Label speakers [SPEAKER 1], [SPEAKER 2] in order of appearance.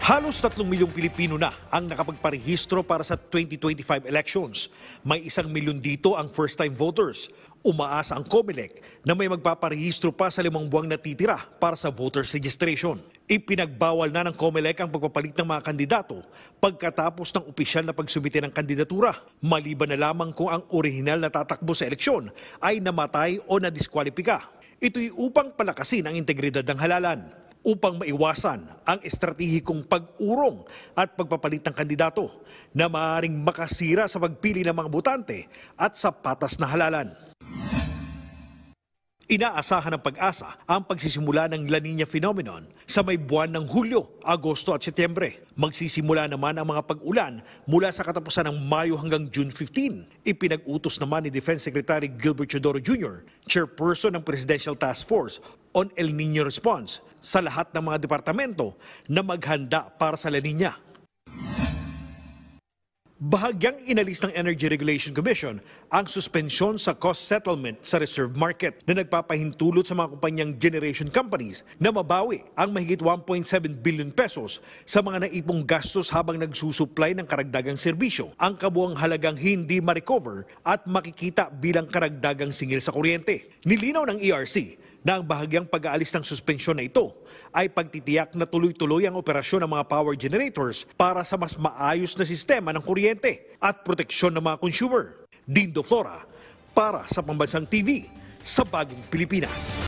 [SPEAKER 1] Halos 3 milyong Pilipino na ang nakapagparehistro para sa 2025 elections. May 1 milyon dito ang first-time voters. Umaasa ang COMELEC na may magpaparehistro pa sa 5 buwang natitira para sa voters registration. Ipinagbawal na ng COMELEC ang pagpapalit ng mga kandidato pagkatapos ng opisyal na pagsumite ng kandidatura. Maliban na lamang kung ang orihinal na tatakbo sa eleksyon ay namatay o nadiskwalipika. Ito'y upang palakasin ang integridad ng halalan, upang maiwasan ang estratehikong pag-urong at pagpapalit ng kandidato na maaaring makasira sa pagpili ng mga botante at sa patas na halalan. Inaasahan ng Pag-asa ang pagsisimula ng La Niña phenomenon sa may buwan ng Hulyo, Agosto at Setyembre. Magsisimula naman ang mga pag-ulan mula sa katapusan ng Mayo hanggang June 15. Ipinag-utos naman ni Defense Secretary Gilbert Chodoro Jr., chairperson ng Presidential Task Force on El Niño Response, sa lahat ng mga departamento na maghanda para sa La Niña. Bahagyang inalis ng Energy Regulation Commission ang suspensyon sa cost settlement sa reserve market na nagpapahintulot sa mga kumpanyang generation companies na mabawi ang mahigit 1.7 billion pesos sa mga naipong gastos habang nagsusupply ng karagdagang serbisyo. Ang kabuang halagang hindi ma-recover at makikita bilang karagdagang singil sa kuryente. Nilinaw ng ERC na ang bahagyang pag-aalis ng suspensyon na ito ay pagtitiyak na tuloy-tuloy ang operasyon ng mga power generators para sa mas maayos na sistema ng kuryente at proteksyon ng mga consumer. Dindo Flora, para sa Pambansang TV sa Bagong Pilipinas.